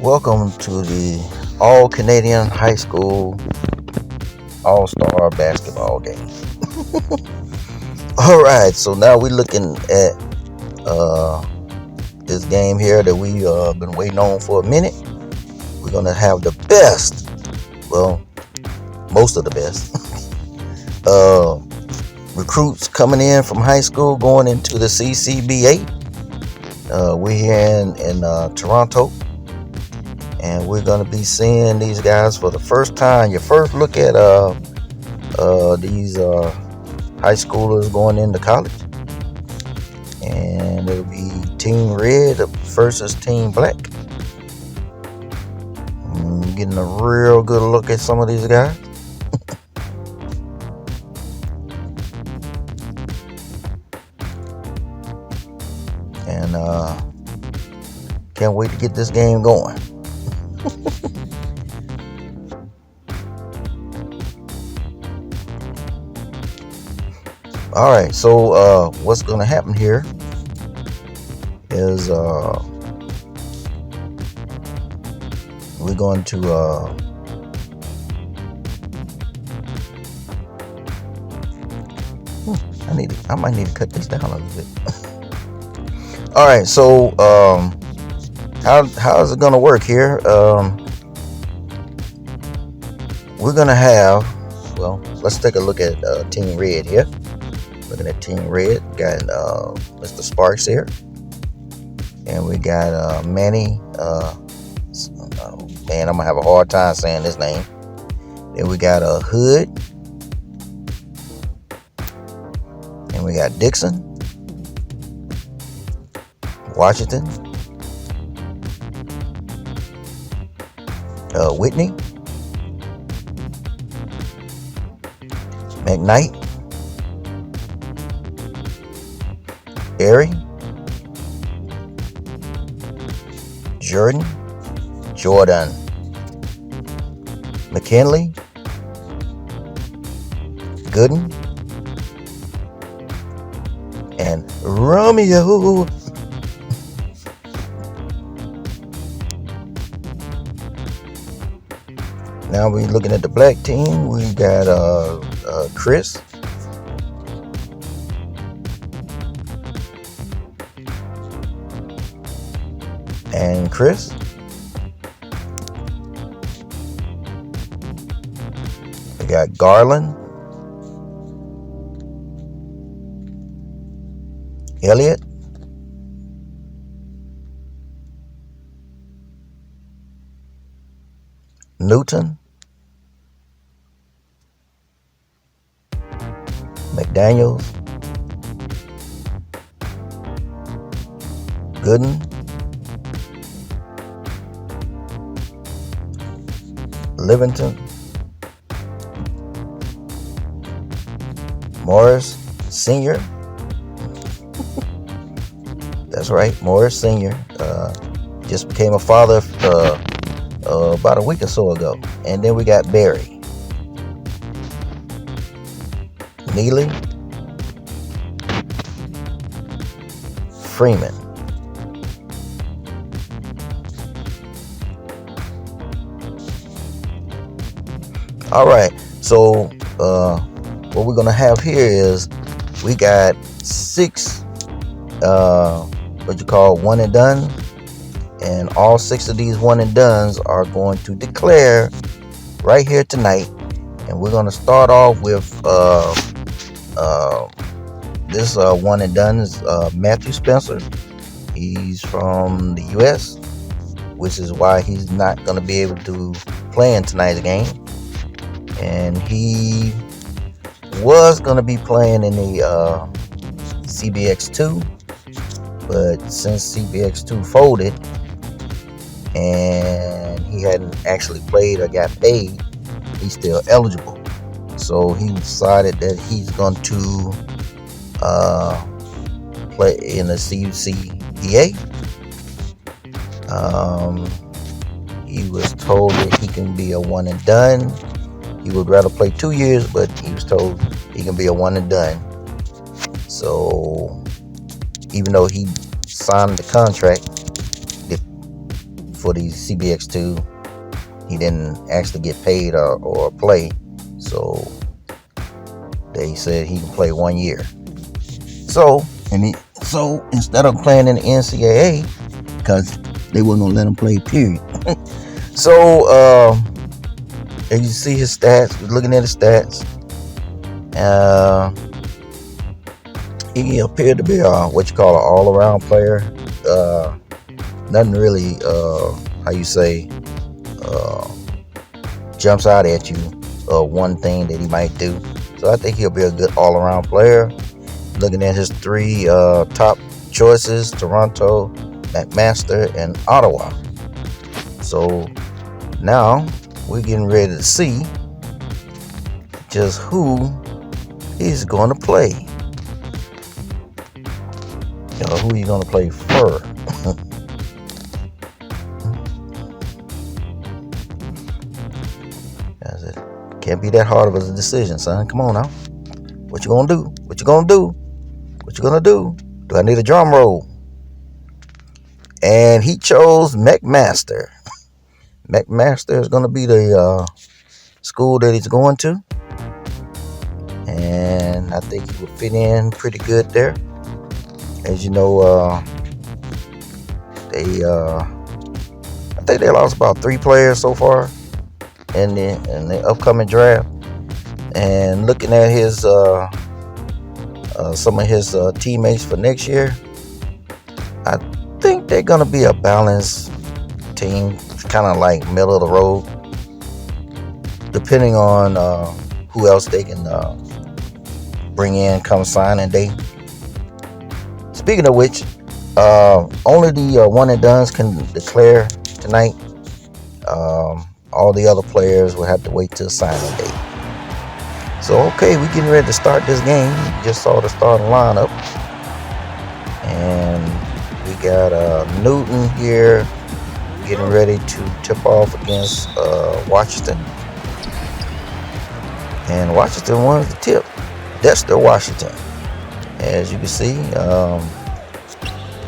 Welcome to the All Canadian High School All-Star Basketball game. All right, so now we're looking at this game here that we been waiting on for a minute. We're gonna have the best, well, most of the best recruits coming in from high school going into the CCBA. We're here in Toronto. And we're going to be seeing these guys for the first time. Your first look at these high schoolers going into college. And it'll be Team Red versus Team Black. Getting a real good look at some of these guys. And can't wait to get this game going. All right, so what's going to happen here is we're going to I might need to cut this down a little bit. All right, so how is it going to work here? We're going to have, well, let's take a look at Team Red here. Looking at Team Red, got Mr. Sparks here, and we got Manny. Man, I'm gonna have a hard time saying this name. Then we got Hood, and we got Dixon, Washington, Whitney, McKnight, Airy, Jordan, McKinley, Goodin, and Romeo. Now we're looking at the black team. We got Chris, and Chris, we got Garland, Elliott, Newton, McDaniels, Goodin, Livingston, Morris Sr. That's right, Morris Sr. Just became a father about a week or so ago. And then we got Barry, Neely, Freeman, all right, so what we're gonna have here is we got 6 what you call one and done, and all 6 of these one and dones are going to declare right here tonight. And we're gonna start off with this one and done is Matthew Spencer. He's from the US, which is why he's not gonna be able to play in tonight's game. And he was going to be playing in the CBX2, but since CBX2 folded and he hadn't actually played or got paid, he's still eligible. So he decided that he's going to play in the CCBA. He was told that he can be a one and done. He would rather play 2 years, but he was told he can be a one and done. So even though he signed the contract for the CBX2. He didn't actually get paid or play, so they said he can play 1 year. So instead of playing in the NCAA, because they weren't gonna let him play, period. So and you see his stats. We're looking at his stats. He appeared to be what you call an all-around player. Nothing really, how you say, jumps out at you. One thing that he might do. So I think he'll be a good all-around player. Looking at his 3 top choices: Toronto, McMaster, and Ottawa. So now we're getting ready to see just who he's going to play. Who he's going to play for. Can't be that hard of a decision, son. Come on now. What you gonna do? What you gonna do? What you gonna do? Do I need a drum roll? And he chose McMaster. McMaster is gonna be the school that he's going to, and I think he will fit in pretty good there. As you know, I think they lost about 3 players so far in the upcoming draft. And looking at his some of his teammates for next year, I think they're gonna be a balanced team, kind of like middle of the road, depending on who else they can bring in come signing day. Speaking of which, only the one and dones can declare tonight. All the other players will have to wait till signing day. So, okay, we're getting ready to start this game. You just saw the starting lineup. And we got Newton here getting ready to tip off against Washington. And Washington won the tip. That's their Washington. As you can see,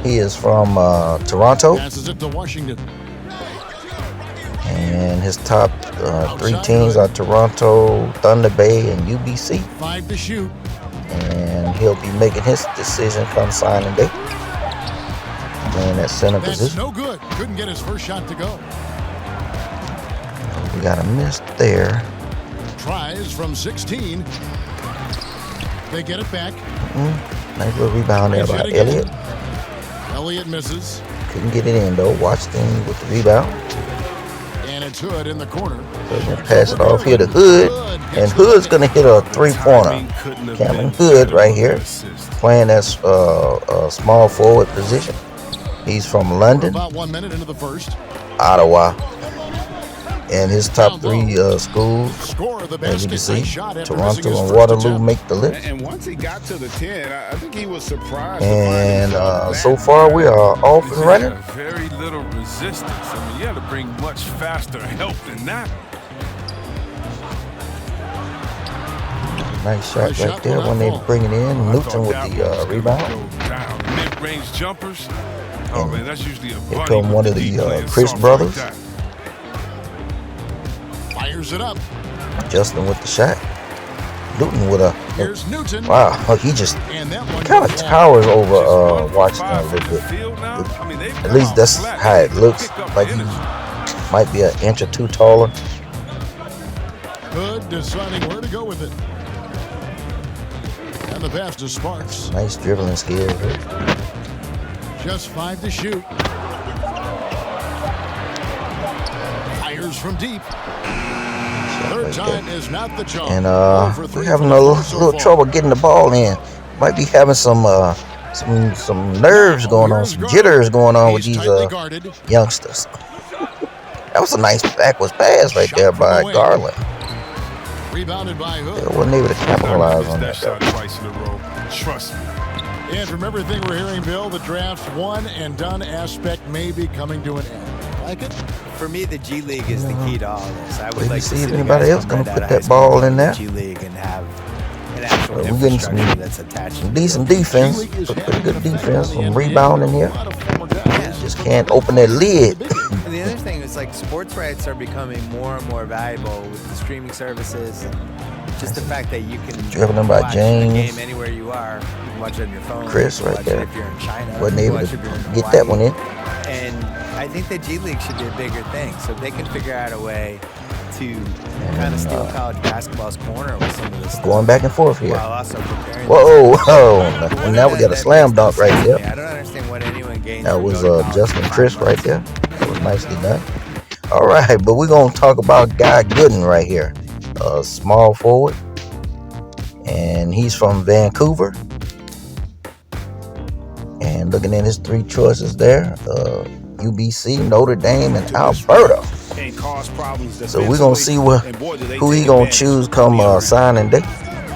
he is from Toronto. Passes it to Washington. And his top 3 teams are Toronto, Thunder Bay, and UBC. 5 to shoot. And he'll be making his decision come signing day. In that center position. No good. Couldn't get his first shot to go. We got a miss there. Tries from 16. They get it back. Nice little rebound there by Elliott. Elliott misses. Couldn't get it in though. Washington with the rebound. And it's Hood in the corner. So we're gonna pass it off here to Hood. And Hood's gonna hit a 3-pointer. Cameron Hood right here, playing that small forward position. He's from London. About 1 minute into the first. Ottawa. And his top 3 schools, as you can see, Toronto and Waterloo make the list. And once he got to the 10, I think he was surprised. And so far we are off and running. Very little resistance. I mean, you had to bring much faster help than that. Nice shot right there when they bring it in. Newton with the rebound. Mid-range jumpers. Oh man, that's usually a here come one of the Chris brothers. Fires it up. Justin with the shot. Newton with a. Here's Newton. Wow, he just kind of towers over Washington a little bit. At least that's how it looks. Like he might be an inch or 2 taller. Hood deciding where to go with it. And the pass to Sparks. Nice dribbling skill. Just 5 to shoot. Fires from deep. Third time is not the charm. And we're having a little trouble getting the ball in. Might be having some nerves going on, some jitters going on with these youngsters. That was a nice backwards pass right there by Garland. Rebounded by Hood. They wasn't able to capitalize on that. Twice in a row. Trust me. And from everything we're hearing, Bill, the draft's one and done aspect may be coming to an end. Like it? For me, the G League is the key to all this. I would like to see if anybody else gonna put that ball in there. G League and have an actual we're getting some that's attached. Decent defense, pretty good defense, some rebounding here. Just can't open that lid. And the the other thing is like sports rights are becoming more and more valuable with the streaming services and just the fact that you can Dribbling by watch James. the game anywhere you are. You can watch it on your phone. Chris you can right watch there. It if you're in China. Wasn't you can able watch to it if you're in get Hawaii. that one in. And I think the G League should be a bigger thing. So if they can figure out a way to kind of steal college basketball's corner with some of this stuff. Going back and forth here. While also preparing Whoa, whoa. Now we got a slam dunk right there. there. I don't understand what anyone gains. That from was going to college Justin for Chris 5 right months. there. That was nicely done. All right, but we're going to talk about guy Goodin right here. Small forward. And he's from Vancouver. And looking at his 3 choices there, UBC, Notre Dame, and Alberta. And cause problems. So we're going to see who he going to choose come signing day.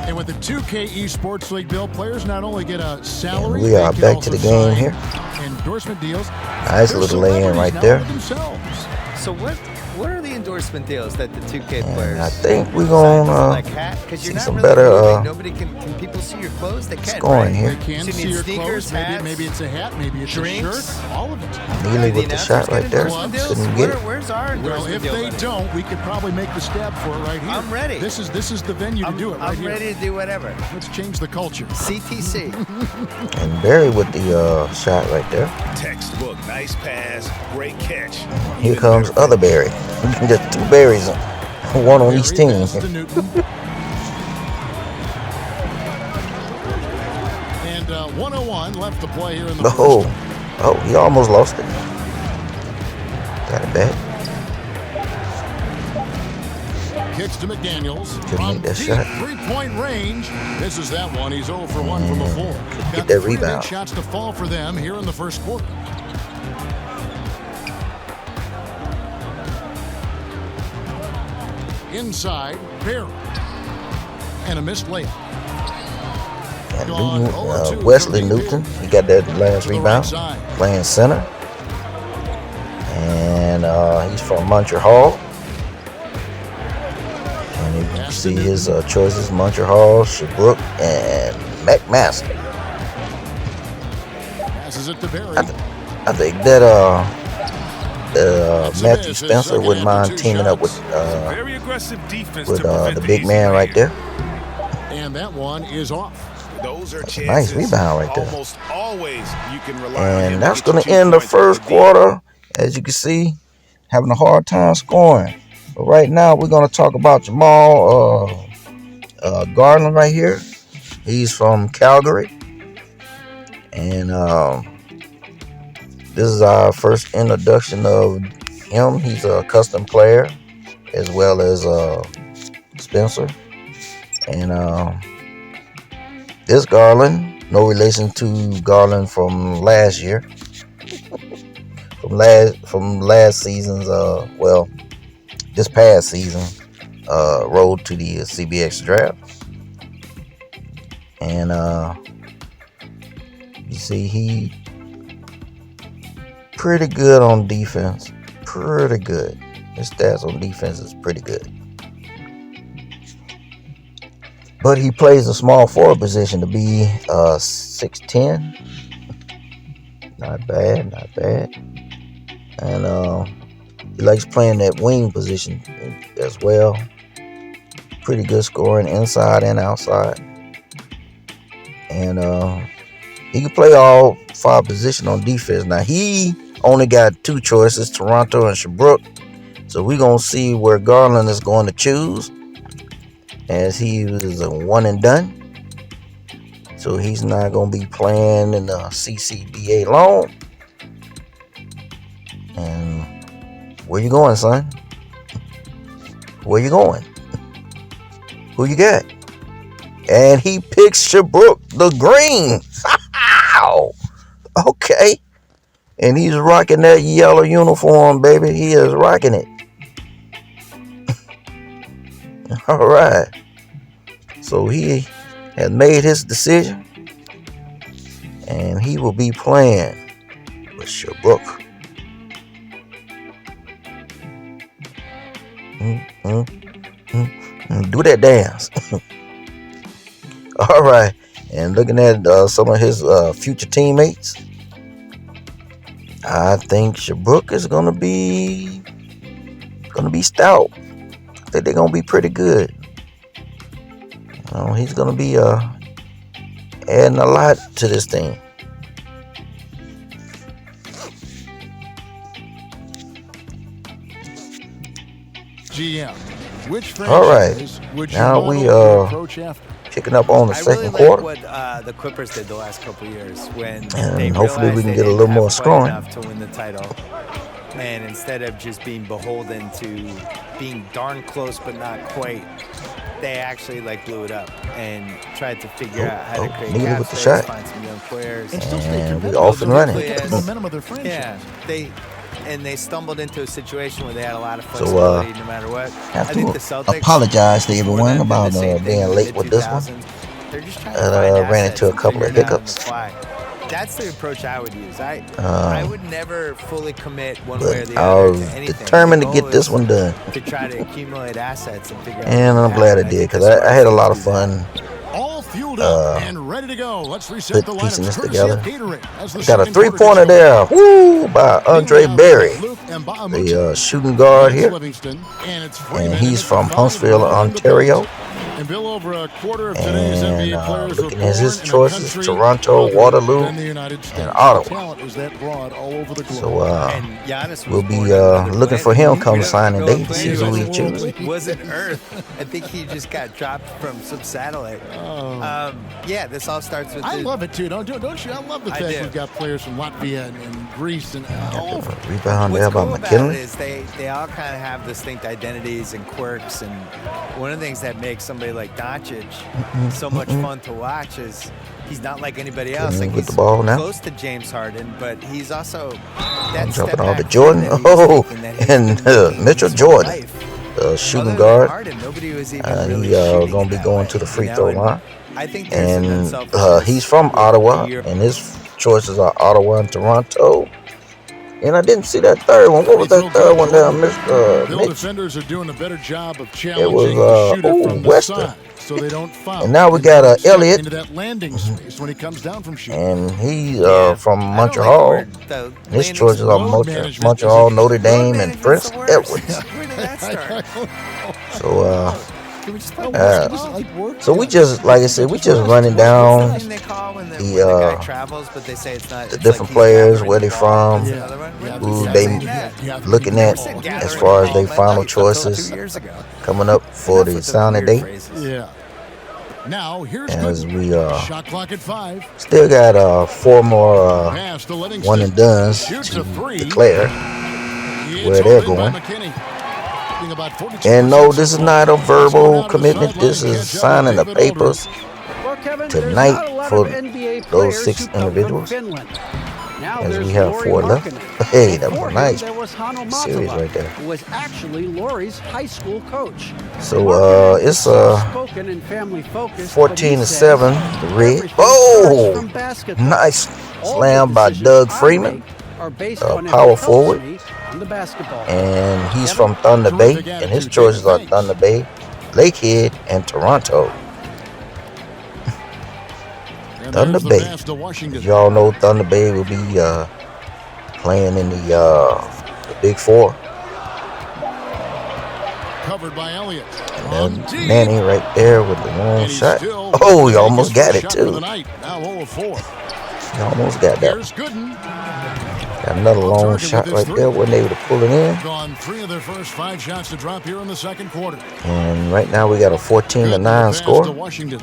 And with the 2K Esports League bill, players not only get a salary, And we are they can back also to the game sign here. endorsement deals. Nice They're little lay-in right celebrities now there. with themselves. So what are the endorsement deals that the 2K And players? I think we're sign? going Is it to like hat? 'Cause see you're not some really better moving. Nobody can people see your clothes? They can. scoring Right? here. They can So you see need your sneakers, clothes. hats, Maybe it's a hat. Maybe it's drinks. a shirt. All of it. Neely with the announcers shot get right there. endorsement deals? Couldn't get it. Where's our Well, endorsement if deal? they buddy? don't, we could probably make the stab for it right here. I'm ready. This is the venue to do it right I'm here. ready to do whatever. Let's change the culture. CTC. And Barry with the shot right there. Textbook, nice pass, great catch. Here Even comes better other Barry. Just 2 berries, one on each Barry team. passes to Newton. And 101 left to play here in the Oh, he almost lost it. Got it back. first. Kicks to McDaniels. Couldn't From make that deep shot. 3-point range. Misses that one. He's 0 for 1 from the floor. Get Got that 3 big rebound. shots to fall for them here in the first quarter. Inside, Barry. And a missed layup. And Gone Newton, 0-2 Wesley from deep Newton, he got that last to the rebound. right side. Playing center. And he's from Montreal. And you can see his choices: Montreal, Sherbrooke, and McMaster. Passes it to Barry. I think that Matthew Spencer wouldn't mind teaming up with Very aggressive defense to the prevent big easy man right layup. there. And that one is off. Those are That's a chances. nice rebound right there. Almost always you can rely on him And that's get you going to 2 end the points first with the quarter. As you can see, having a hard time scoring. But right now, we're going to talk about Jamal Garland right here. He's from Calgary. And this is our first introduction of him. He's a custom player as well as Spencer. And this Garland, no relation to Garland from last year. From last season's this past season road to the CBX draft. And you see he pretty good on defense. Pretty good. His stats on defense is pretty good. But he plays a small forward position to be 6'10". Not bad, not bad. And he likes playing that wing position as well. Pretty good scoring inside and outside. And he can play all 5 positions on defense. Now, he only got 2 choices, Toronto and Sherbrooke. So we're going to see where Garland is going to choose, as he is a one and done. So he's not going to be playing in the CCBA long. And where you going, son? Where you going? Who you got? And he picks Sherbrooke, the green. Okay. And he's rocking that yellow uniform, baby. He is rocking it. All right. So he has made his decision. And he will be playing with Sherbrooke. Do that dance. All right. And looking at some of his future teammates. I think Shabrook is gonna be stout. I think they're gonna be pretty good. He's gonna be adding a lot to this thing. GM, which All right, franchise would you now model we your approach after? picking up on the I second really quarter. like what the Clippers did the last couple years when And they hopefully we realized can they get a didn't little have more quite scoring. enough to win the title. And instead of just being beholden to being darn close but not quite, they actually blew it up and tried to figure out how to create Neely cap with the space, shot. find some young players. And still stay And we competitive, off and though, running. they get the Yes. momentum of their franchise. Yeah, they stumbled into a situation where they had a lot of So, flexibility no matter what. have I think to the Celtics apologize to for everyone them did the about same thing being in the late with this one. mid-2000s. They're just trying to find Ran assets into a and couple of figure it out on the hiccups. fly. That's the approach I would use. I would never fully commit one way or But the I other was to anything. determined The to get goal this is one done, to try to accumulate assets and figure out. and what I'm to glad I happen. did think because the I had a Spurs lot of do that. fun All fueled up and ready to go. Let's reset the piecing lineups. this courtesy together. of Gatorade as the Got a second quarter three-pointer gets there, woo, by Andre Leading Berry, off, Luke and the shooting guard Lance here, Livingston, and it's and Freeman he's in from the Huntsville, five behind the Ontario. bench. And Bill, over a quarter of today's NBA And players were looking born at his in a choices: country Toronto, other Waterloo, than the United States. and Ottawa. Talent is that broad all over the globe. So And Giannis we'll was be born on another looking for planet. him come We don't signing know day what to see planet who he he was. chooses. Wasn't Earth. I think he just got dropped from some satellite. Yeah, this all starts with. I the, love it too, don't you? I love the I fact do. we've got players from Latvia and Greece and all over. Rebound What's there by cool about it McKinley. is they all kind of have distinct identities and quirks, and one of the things that makes somebody like Doncic so much fun to watch is he's not like anybody else. Like With he's the ball now. close to James Harden, but he's also that Jumping step off back to Jordan. that he's Oh, taking that he's and been making Mitchell his whole Jordan, life. the shooting Other than guard. Harden, nobody was even He really shooting gonna it be that going way, to the free you know? throw And line. I think there's an And unselfishness he's from to Ottawa, your and his choices are Ottawa and Toronto. And I didn't see that third one. What was that third one there, Bill Mitch? defenders are doing a better job of It challenging was the shooter from the Western. side, so they don't foul. And now we And got, they don't step Elliott. into that landing space when he comes down from shooting. And he's Yeah. from I don't Montreal. like the word, the His landing choices are load management Montreal, is a- Notre Load Dame, and management's Prince the worst. Edwards. Where did that start? So Can we just play so we just, like I said, we just running down What's the thing they call when the guy travels, but they say it's not the it's different he's players, gathering where they the ball. from, That's another one. who Yeah, they yeah. looking at I said as gathering far the as their ball my final life until choices 2 years ago. coming up for Enough the with signing weird day. phrases. Yeah. Now here's As Goodin. we Shot clock at 5. still got 4 more Pass to Livingston. one and dones Shoots to a three. declare It's where they're hauled in by going. McKinney. Shooting about 42% And no, this so is far. not a Let's go verbal down to the commitment. sideline This and is catch up with signing the David Aldridge. papers Well, Kevin, tonight there's not a lot for of NBA those players 6 who come from individuals. Finland. Now As there's we have Lauri 4 left. Markkanen. Hey, that was Before a him, nice there was Hanno series Matala, right there. who was actually Lauri's high school coach. So Markkanen is it's soft-spoken and family-focused, 14 but to he 7, says the Red. everything starts Oh, from basketball. nice All slam the by decisions Doug I Freeman, make are based a on if power it helps forward. me on the basketball. And he's Kevin? from Thunder Bay, Terrific and his attitude. choices are Thanks. Thunder Bay, Lakehead, and Toronto. And Thunder there's the Bay. pass to Washington. As y'all know, Thunder Bay will be playing in the Big Four. Covered by Elliott. And then Manny right there with the long And he's shot. still Oh, he making almost his got first it shot for the too. night. Now 0 of 4. He almost got that. Here's Goodin. Got another long Target with shot his right three. there. Wasn't able to pull it in. Gone 3 of their first 5 shots to drop here in the second quarter. And right now we got a 14 to Goodin 9 with the pass score. to Washington.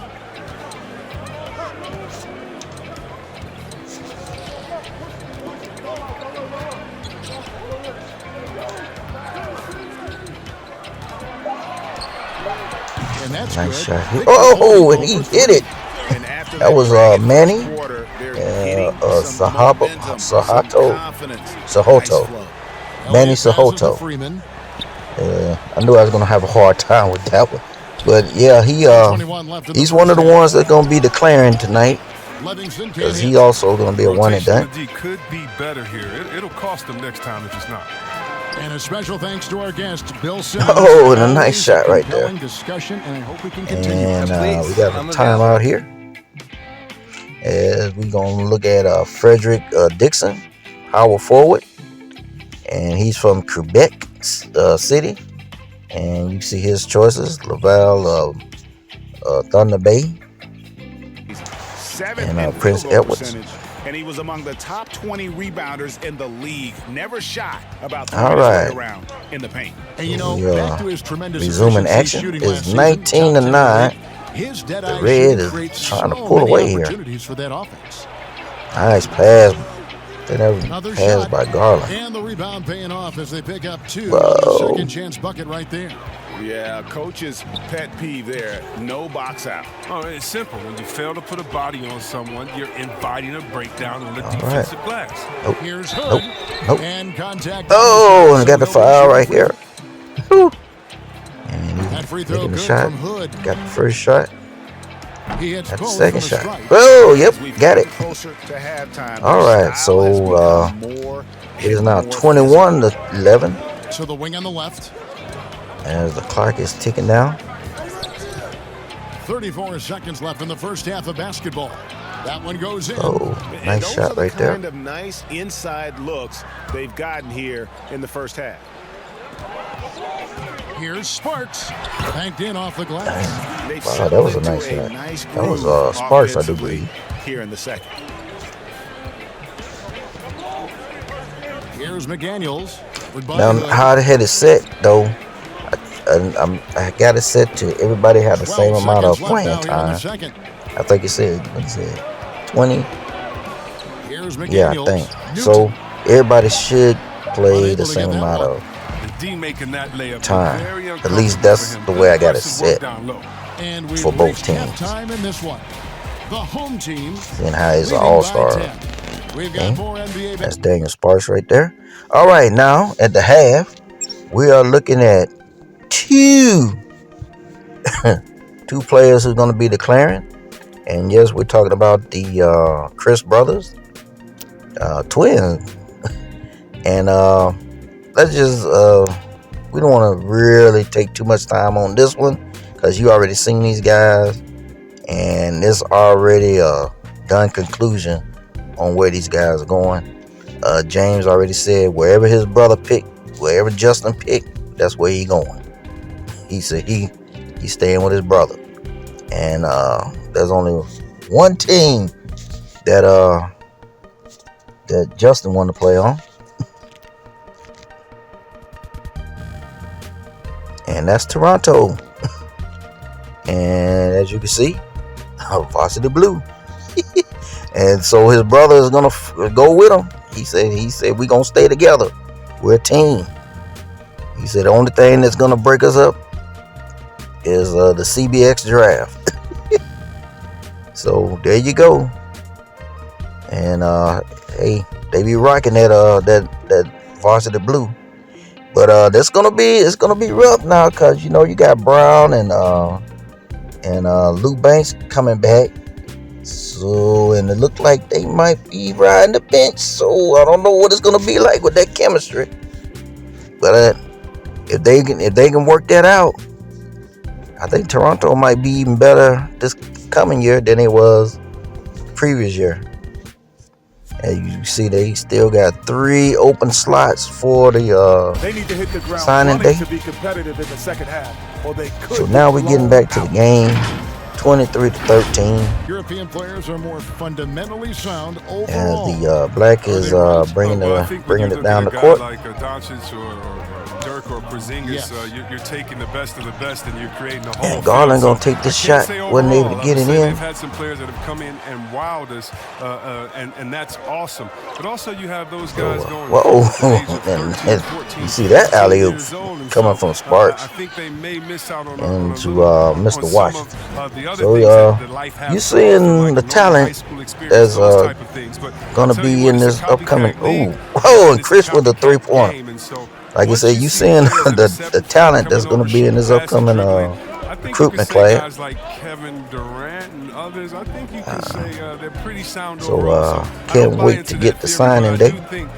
And that's Nice good. shot here. Big Oh, goal and he for hit it. And after That was break in the Manny fourth quarter, they're and getting some momentum, some Sohoto. confidence. Sohoto. Nice flow. Manny Elliott passes to Sohoto. Freeman. I knew I was gonna have a hard time with that one, but yeah, 21 left in the he's one of the first half. ones that's gonna be declaring tonight, Livingston can't because hit. he also gonna be a one and Rotation done. of the D could be better here. It'll cost them next time if it's not. And a special thanks to our guest, Bill Simmons. Oh, and a nice Always shot right there. compelling discussion, and I hope we can continue. And Please, we got a I'm timeout here, as we gonna look at Frederick Dixon, power forward, and he's from Quebec City. And you see his choices: Laval, Thunder Bay, and Prince Edwards. And he was among the top 20 rebounders in the league. Never shy about All right. around in the paint. And you know, back to his tremendous resuming action is 19-9. The Red is trying to pull away here. For that offense. Nice pass. They never passed by Garland. And the rebound paying off as they pick up 2. Whoa. Second chance bucket right there. Yeah, coach's pet peeve there. No box out. Oh, it's simple. When you fail to put a body on someone, you're inviting a breakdown on the defensive glass. Nope. Here's Hood. Nope. And contact. Oh, and got the foul right here. And that free he's throw taking the good shot. from Hood. Got the first shot. He hits Got the both second from shot. strike. Oh, yep, We've got it. Closer to halftime. All right, so it is now 21-11 So the wing on the left. as the clock is ticking down. 34 seconds left in the first half of basketball. That one goes in. Oh, nice shot right there. Kind of nice inside looks they've gotten here in the first half. Here's Sparks. Banked in off the glass. Wow, that was a nice shot. That was Sparks, I do believe. Here in the second. Here's McDaniels. Now, how I had it set, though, I got it set to everybody have the same amount of playing time. I think it said, what is it, 20? Yeah, I think. So, everybody should play the same amount of time. At least that's the way I got it set for both teams. The home team. And how he's an all-star. That's Daniel Sparks right there. All right, now at the half, we are looking at two players who's going to be declaring. And yes, we're talking about the Chris brothers, twins. And let's just, we don't want to really take too much time on this one because you already seen these guys. And it's already a done conclusion on where these guys are going. James already said wherever his brother picked, wherever Justin picked, that's where he going. He said he's staying with his brother. And there's only one team that Justin wanted to play on. And that's Toronto. And as you can see, varsity blue. And so his brother is gonna go with him. He said we're gonna stay together. We're a team. He said the only thing that's gonna break us up is the CBX draft. So there you go. And hey, they be rocking that varsity blue. But it's gonna be rough now because you know you got Brown and Luke Banks coming back. So, and it looked like they might be riding the bench. So I don't know what it's gonna be like with that chemistry. But if they can work that out, I think Toronto might be even better this coming year than it was previous year. And you see they still got 3 open slots for the They need to hit the ground signing day. to be competitive in the second half, or they could. So now we're getting back to the game. 23-13. European players are more fundamentally sound overall. As the black is bringing it down the court. Like Doncic or Dirk or Porzingis, Yes. You're taking the best of the best and you're creating a whole. And Garland gonna take this shot. Wasn't able to get it in. They've had some players that have come in and wowed us, and that's awesome. But also you have those guys going. Whoa! And you see that alley-oop coming from Sparks I think they may miss out on into on Mr. some Washington. of the other So things that life has you to offer, seeing like the normal talent high school experience, that's those type of things. But gonna I'll tell you be what, in it's a this upcoming. copycat league. Whoa! And It's a Chris with the copycat 3-pointer. game, and so Like you said, you seeing the talent that's gonna be in this upcoming recruitment class. Guys like Kevin Durant and others, I think you can say they're pretty sound So overall. can't I don't buy wait into to get that the theory, signing but I day. do think,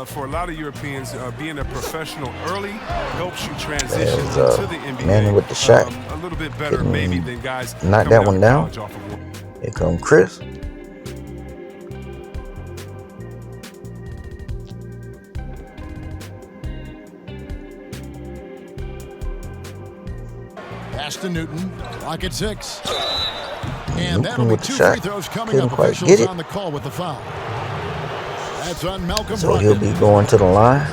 for a lot of Europeans, being a professional early helps you transition There's, into the NBA. Manny with the shot. A little bit better, maybe, than guys. Knock coming that out one of down. college off of one. Here come Chris. Pass to Newton. Clock at 6. And Newton that'll be with the 2 shot. free throws coming Couldn't up. quite Officials get it. on the call with the foul. That's on Malcolm So he'll Brogdon. be going to the line.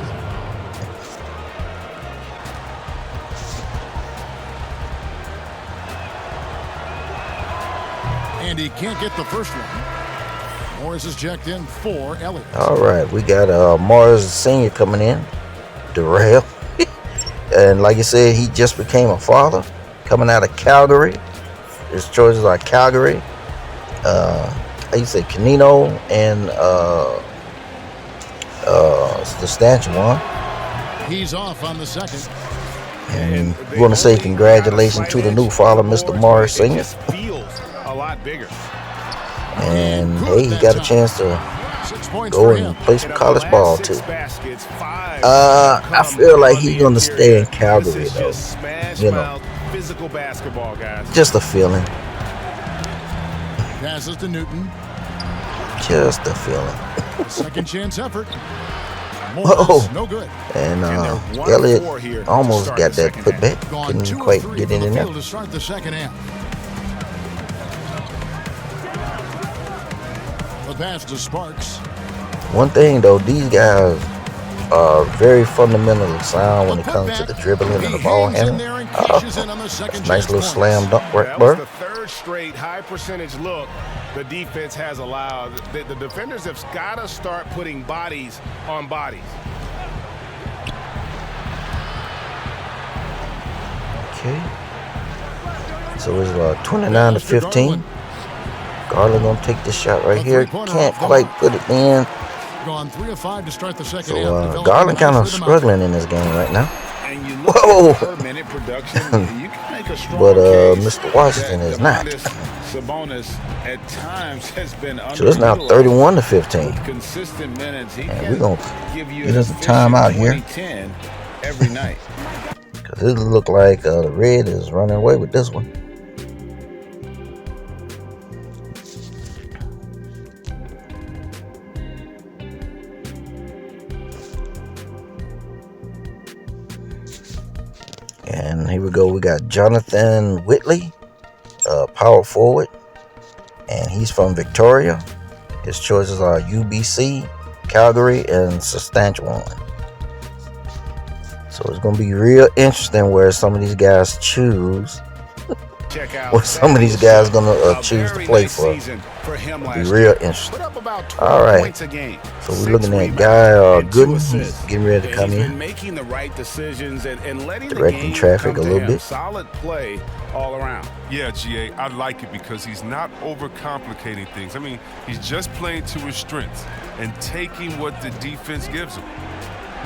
And he can't get the first one. Morris is checked in for Elliott. All right, we got Morris Sr. coming in. Darrell. And like you said, he just became a father. Coming out of Calgary. His choices are Calgary. How you say, Canino and the Saskatchewan. He's off on the second. And we want to say congratulations to the new father, Mr. Morris Sr. Feels a lot bigger. And hey, he got a chance to 6 points go for and him. play some college ball too. I feel like he's gonna stay in Calgary, though. You know. Physical basketball, guys. Just a feeling. Passes to Newton. Just a feeling. Second chance effort. Whoa. Morris, no good. And they're 1-4 here Elliott to almost start got the that second put half. back. Gone Couldn't 2 of quite 3 get from it the in there. field to start the second half. The pass to Sparks. One thing though, these guys are very fundamentally sound when it comes to the dribbling and the ball handling. Nice little slam dunk right That was there. the third straight high percentage look the defense has allowed. The defenders have got to start putting bodies on bodies. Okay. So it's 29 to 15. Garland gonna take this shot right here. Can't quite put it in. Gone 3 of 5 to start the second So half. Garland kind of struggling in this game right now. And you look Whoa. at per minute production, you can make a strong But case Mr. Washington that is not. Sabonis at times has been So it's now 31 to 15. consistent minutes. He And can we're gonna give you get us a an efficient timeout here. 20-10 every night. Cause it look like the red is running away with this one. And here we go. We got Jonathan Whitley, power forward, and he's from Victoria. His choices are UBC, Calgary, and Saskatchewan. So it's going to be real interesting where some of these guys choose. Check out What some of these guys going to choose to play for. Be real interesting. All right. So we're looking at Guy Goodin. He's getting ready to come He's been in. making the right decisions and letting Directing the game traffic come a to little him. bit. Solid play all around. Yeah, GA, I like it because he's not overcomplicating things. I mean, he's just playing to his strengths and taking what the defense gives him.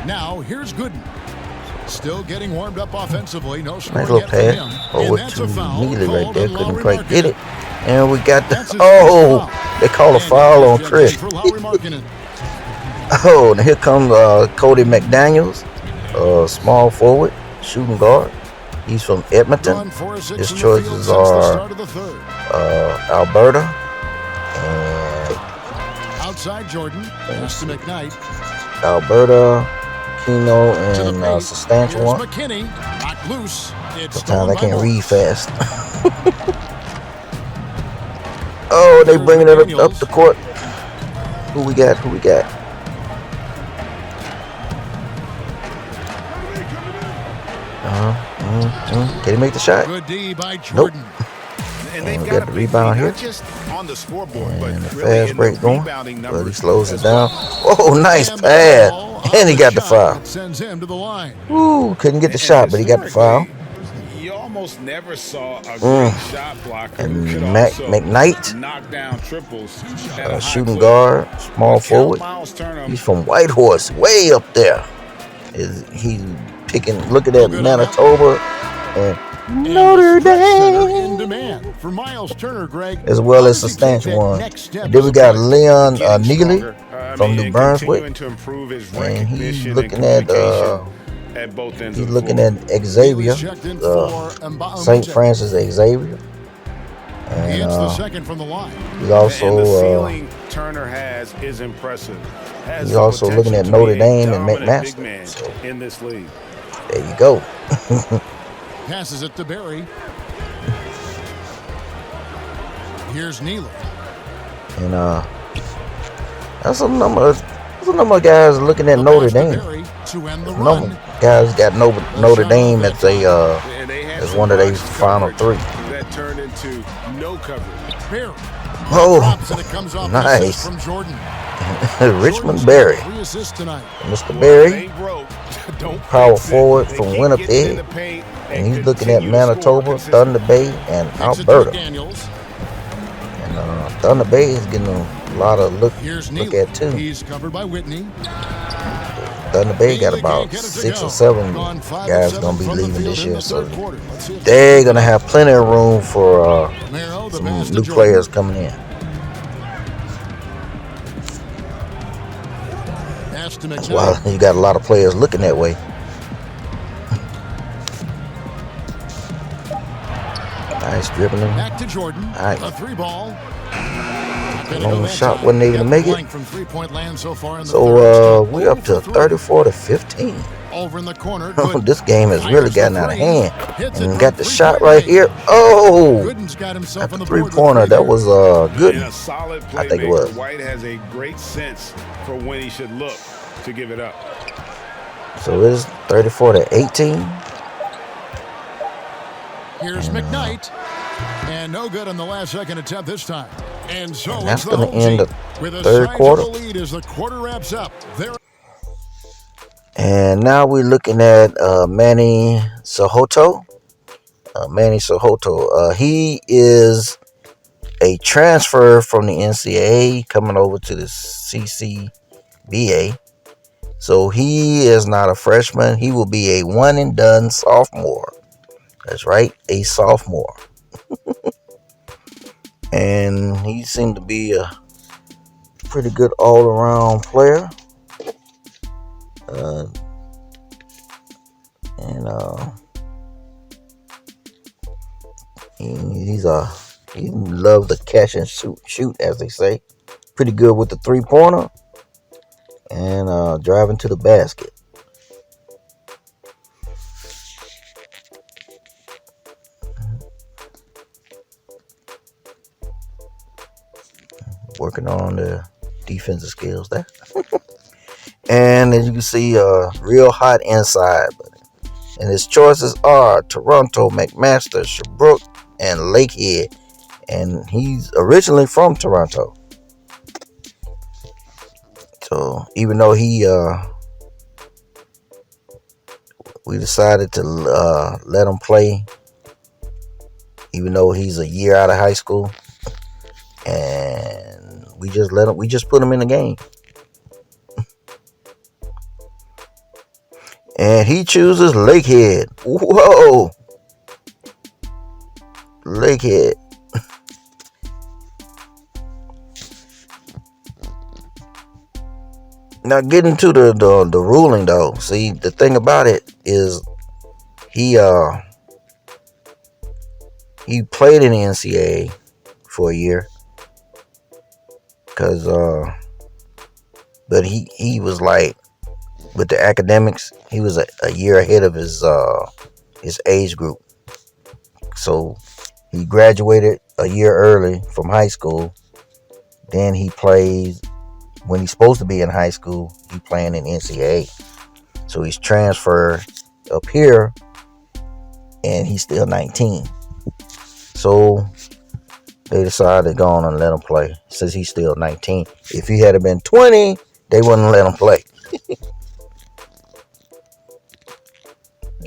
Now, here's Goodin. Still getting warmed up offensively. No score Nice little yet from him. pass And over that's to a foul Neely right called there. on Couldn't Lauri quite get it. Markkanen. And we got That's the, his first oh, foul. they call a And foul on ejected Chris. for Lauri Markkanen. Oh, and here comes Cody McDaniels, small forward, shooting guard. He's from Edmonton. Gone 4 of 6 His from the field choices since the are start of the third. Alberta and Outside Jordan. Pass to McKnight. Alberta, Keno, To the and paint. Saskatchewan. Here's McKinney. Knocked loose. It's Sometimes stolen I by can't Morris. read fast. Oh, they bringing it up the court. Who we got? Who we got? Can he make the shot? Good D by Nope. Jordan. And And we got got the rebound here. not just on the scoreboard, And but the really fast in break the going. rebounding But he numbers slows it as down. well. Oh, nice And the pass. ball off And he got the shot foul. that sends him to the line. Ooh, couldn't get the And shot, but he got the foul. historically, You almost never saw a great shot blocker And who could McKnight, also knock down triples at a high shooting clip. guard, small But Cal forward. Miles Turner, He's from Whitehorse, way up there. He's looking at Manitoba and Notre And the stretch center in Dame, demand for Miles Turner, Greg. as well How as does he take that Saskatchewan. next step And then we as a got player? Leon getting Neely stronger, from New and Brunswick, continuing to improve his and he's recognition looking and at communication at both ends he's of the looking floor. at Xavier, He was checked in for St. Mbaumo. Francis Xavier, He hits the and second from the line. he's And the also ceiling Turner has is impressive. Has he's the also looking potential at to Notre be a Dame and dominant big McMaster. man So in this league. there you go. Passes it to Berry. Here's Neely. And that's a number of guys looking at Notre Dame. Number guys got Notre Dame as as one of their final three. That turned into no coverage. Berry. Oh, Nice. nice. From Jordan. Richmond Berry. 3 assists tonight. Mr. Berry, Ain't broke. Don't power fix it. forward They from keep Winnipeg. getting in the paint and he's looking at continue to score Manitoba, consistently. Thunder Bay, and Kicks it to Alberta. McDaniels. And Thunder Bay is getting a lot of look Here's at Neely. too. He's covered by Whitney. Thunder Bay got Neely about can't get it to 6 go. or 7 Gone 5 guys of gonna 7 be from the leaving field this in year, the so third quarter. Let's see if they're gonna have plenty of room for Romero, the some pass to new Jordan. players coming in. Pass to McDaniels. Well, you got a lot of players looking that way. Nice dribbling. Back to Jordan. Nice. A 3-ball. Long shot wasn't able to make it. From 3-point land so far in the So third. we up to 34-15. Over in the corner. Goodin This game has really fires gotten the out of three. hand. Hits it And from got the 3-point shot right range. here. Oh, Goodin's got himself at on the the board with 3-pointer. 3 That here. was good. And a solid I think it playmaker. was. White has a great sense for when he should look to give it up. So it's 34-18. Here's McKnight. And no good on the last second attempt this time. And so And that's it's the gonna home end team the with a third sizable quarter. lead as the quarter wraps up. There. And now we're looking at Manny Sohoto. Manny Sohoto. He is a transfer from the NCAA coming over to the CCBA. So he is not a freshman. He will be a one-and-done sophomore. That's right, a sophomore. And he seemed to be a pretty good all-around player. He loves the catch and shoot, as they say. Pretty good with the 3-pointer and driving to the basket. Working on the defensive skills there. And as you can see, real hot inside. And his choices are Toronto, McMaster, Sherbrooke, and Lakehead. And he's originally from Toronto. So even though we decided to let him play, even though he's a year out of high school, and we just put him in the game. And he chooses Lakehead. Whoa. Lakehead. Now getting to the ruling though. See, the thing about it is he played in the NCAA for a year. But he was like, with the academics, he was a year ahead of his age group. So he graduated a year early from high school. Then he plays, when he's supposed to be in high school, he's playing in NCAA. So he's transferred up here, and he's still 19. So they decided to go on and let him play, since he's still 19. If he had been 20, they wouldn't let him play.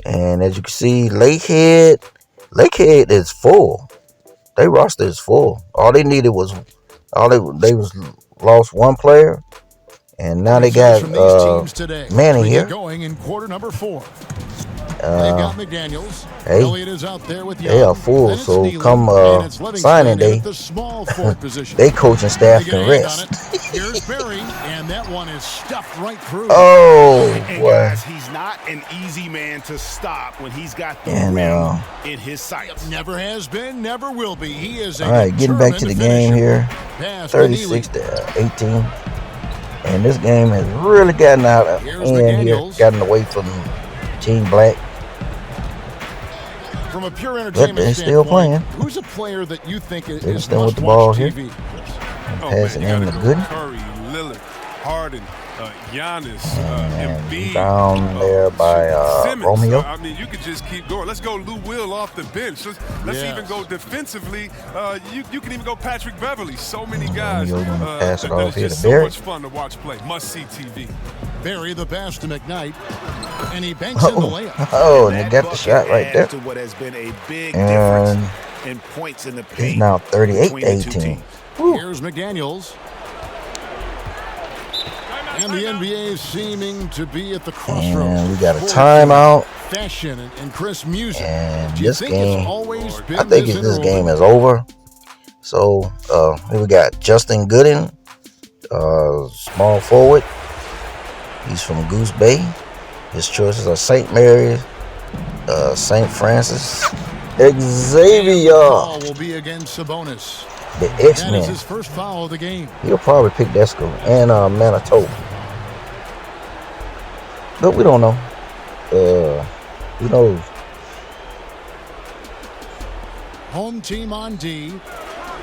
And as you can see, Lakehead is full. Their roster is full. All they needed was, lost one player, and now they got Manny here. Going in quarter number 4. They've got McDaniels. Hey, Elliott is out there with they are full. Then it's So Neely, come and it's Livingston signing day, at the small forward position. they coaching staff They can get a hand on rest. it. Here's Berry, and that one is stuffed right through. Oh, And boy. guys, he's not an easy man to stop when he's got the And, rim in his sights. Never has been, never will be. He is a All right, getting back to the game here. Pass to Neely. 36-18. And this game has really gotten out of Here's hand here, McDaniels. gotten away from Team Black. From a pure entertainment they're still playing. who's a player that you think is Livingston with the ball here. TV? Passing in to Goodin. Curry, Lillard, Harden, Giannis, And Embiid. down there by Simmons. Romeo. I mean, you could just keep going. Let's go Lou Will off the bench. Let's even go defensively. You can even go Patrick Beverly. So many guys. Romeo gonna pass it that off is here just to so Barry. much fun to watch play. Must see TV. Barry the pass to McKnight, and he banks in the layup. Oh, and they got the shot right there. To what has been a big And difference in points in the it's paint. now 38 between the two 18. teams. Here's McDaniels. And the NBA seeming to be at the crossroads. And we got a timeout. Fashion and crisp music. And Do you this think game, it's always been I think this game is over. So here we got Justin Goodin, small forward. He's from Goose Bay. His choices are St. Mary's, St. Francis, Xavier, Ball will be against Sabonis. the That is X-Men. his first foul of the game. He'll probably pick that school. And Manitoba. But we don't know. Who knows? Home team on D.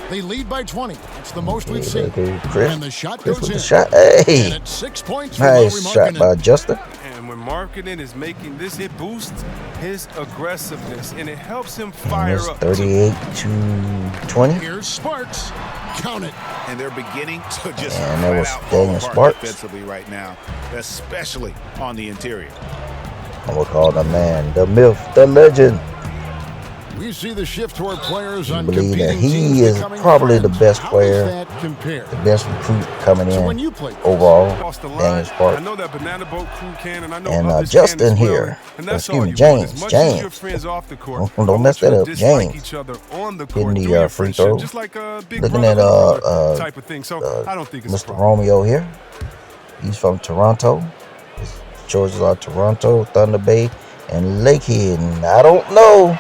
They lead by 20. That's the most we've There seen. goes Chris. And the shot Chris goes with in. the shot. And Hey, it's 6 points for Laurie nice shot Markkinen. by Justin. And when Markkinen is making this, it boosts his aggressiveness and it helps him And fire it's up. 38 to 20. Here's Sparks. Count it. And they're beginning to just And that flat was out Daniel fall apart Sparks. defensively right now, especially on the interior. I'm gonna call the man, the myth, the legend. We see the shift toward players I on believe that competing teams he is becoming probably the friends. best How player, does that compare? the best recruit coming So when in you play overall. Across the line, Daniel Sparks. I know that Banana Boat crew can, and I know And others Justin can as well. here. And that's Excuse all me, you James, want. As much as your James. friends off the court, Don't mess that up, dislike James. each other on the Getting court the, through your free friendship, throw. just like a big Looking brother at brother type of thing. So I don't think it's a Mr. problem. Romeo here. He's from Toronto. His choices are Toronto, Thunder Bay, and Lakehead. And I don't know.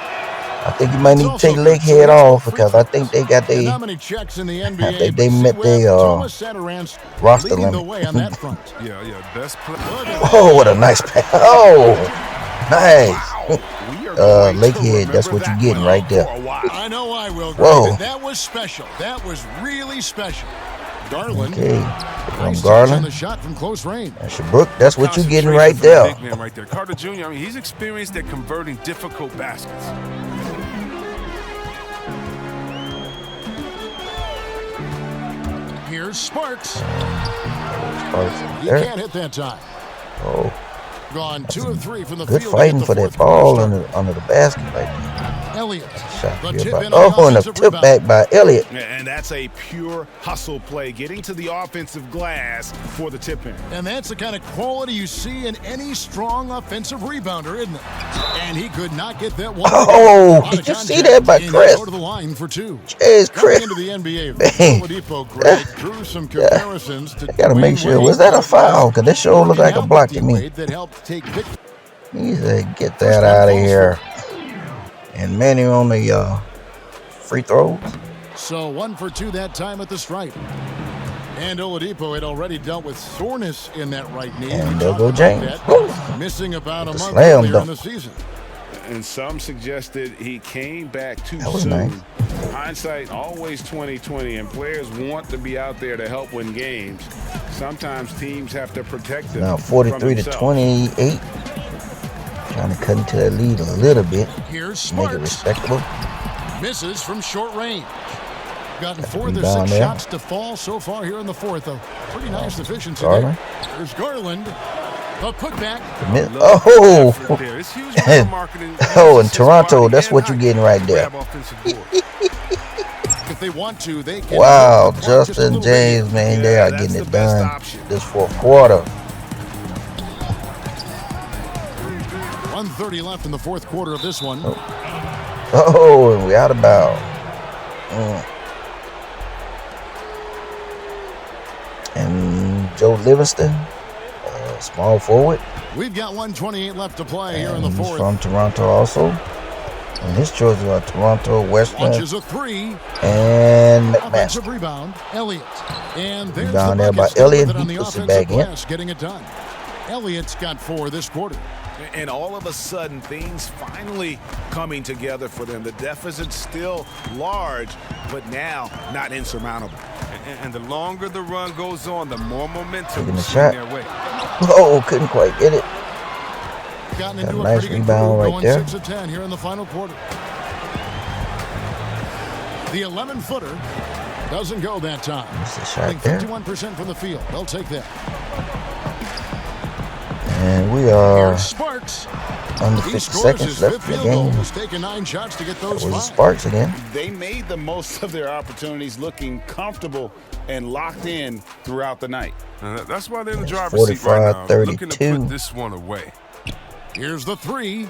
I think you might need to take Lakehead off because I think they got And their how many checks in the NBA? I think they but met see their, where Thomas Satoran's roster leading the limit. way on that front. Yeah, best player. Oh, what a nice pass. Oh, nice. We are going to Lakehead, that's remember what you're that getting one right there. for a while. I know I will. Whoa. Greg. That was special. That was really special. Garland. Okay, from Nice touch on Garland. the shot from close range. And Shabrook, that's what you're getting Concentration right from the there. big man right there. Carter Jr., I mean, he's experienced at converting difficult baskets. Here's Sparks. Sparks He there. can't hit that time. Oh, Gone 2 of 3 from the good field. to fighting get for the that fourth quarter ball started. under the basket right there. Elliott. Shot The here tip by, in on the oh, and a offensive tip rebound. back by Elliott. And that's a pure hustle play, getting to the offensive glass for the tip in. And that's the kind of quality you see in any strong offensive rebounder, isn't it? And he could not get that one. Oh, Out of did you see contact, that by and he'll Chris? Go to the line for 2. Jeez, Coming Chris. into the NBA, Man. Oladipo, Greg, drew some comparisons to I gotta make Dwayne sure. Wade. Was that a foul? Because that sure looked like a Working out block with to me. D-Wade that helped take victory. He said, get that out of here. And Manny on the free throws. So 1 for 2 that time at the stripe. And Oladipo had already dealt with soreness in that right knee. And We there talked go about James. that, Woo. missing about a With the month slam earlier dunk. in the season. And some suggested he came back too That was soon. nice. Hindsight always 20/20, and players want to be out there to help win games. Sometimes teams have to protect them. Now 43 to from 28. Trying to cut into that lead a little bit. Here's Make it Sparks. respectable. Misses from short range. Gotten 4 of be their down 6 there. shots to fall so far here in the fourth. A pretty nice efficiency Garland. there. There's Garland. The putback. Oh, There. It's huge for marketing. oh, in Toronto, that's what you're getting right there. Grab offensive board. If they want to, they can. Wow, work the clock just a Justin little James, bit. man, they Yeah, are that's getting the it best done option. this fourth quarter. 1:30 left in the fourth quarter of this one. Oh, and we out of bounds. And Joe Livingston, small forward. We've got 1:28 left to play here in And the he's fourth. from Toronto also. And his choices are Toronto, Western, Launches a 3. and McMaster. Offensive rebound, Elliott. And there's Down the there by bucket, still with Elliott. it on He the puts it offensive back in. glass, getting it done. Elliott's got 4 this quarter. And all of a sudden, things finally coming together for them. The deficit's still large, but now not insurmountable. And the longer the run goes on, the more momentum Taking will the swing shot. their way. Oh, couldn't quite get it. Gotten Got a into a nice pretty good rebound groove, right going there. 6 of 10 here in the final quarter. The 11-footer doesn't go that time. That's a I shot think there. 51% from the field. They'll take that. And we are Here's Sparks. under He 50 scores seconds his left fifth in the field goal. game. He's taken 9 shots to get That those was the 5. Sparks again. They made the most of their opportunities, looking comfortable and locked in throughout the night. That's why they're in the It's driver's seat right now, 45-32. looking to put this one away. Here's the 3.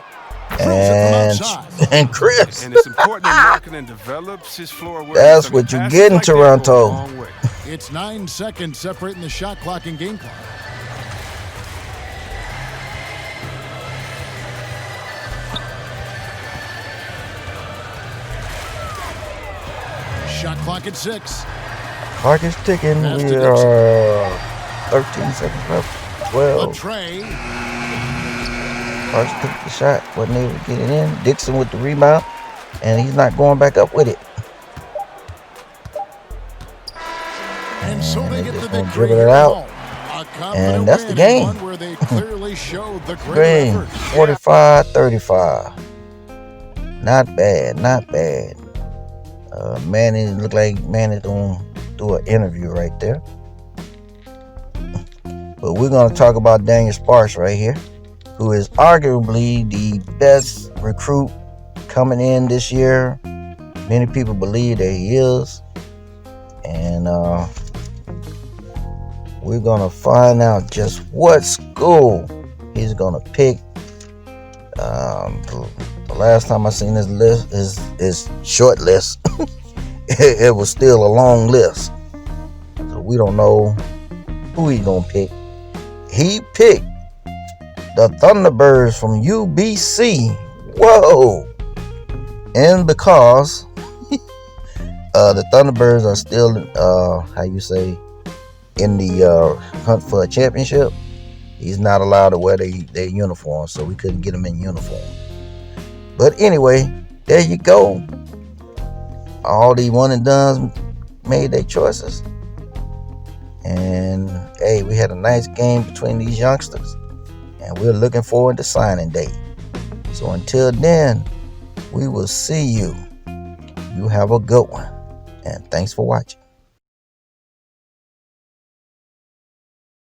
Drills it from outside. And Chris. And it's important that Markkanen develops his floor awareness. That's what you passes get in like that go a Toronto. long way. It's 9 seconds separating the shot clock and game clock. Shot clock at 6. Clock is ticking. Pass to We Dixon. are 13 seconds left. A 12. tray. Sparks took the shot. Wasn't able to get it in. Dixon with the rebound. And he's not going back up with it. And so they get the just gonna victory dribble it here at out. home. A confident And that's the win, game. One where they clearly showed the greater Green, effort. 45-35. Not bad, not bad. Manny looked like Manny gonna do an interview right there. But we're gonna talk about Daniel Sparks right here, who is arguably the best recruit coming in this year. Many people believe that he is. And we're gonna find out just what school he's gonna pick. The last time I seen this list is short list. It was still a long list, so we don't know who he's gonna pick. He picked the Thunderbirds from UBC. Whoa! And because the Thunderbirds are still, how you say, in the hunt for a championship, he's not allowed to wear their uniform, so we couldn't get him in uniform. But anyway, there you go. All the one and dones made their choices. And hey, we had a nice game between these youngsters. And we're looking forward to signing day. So until then, we will see you. You have a good one. And thanks for watching.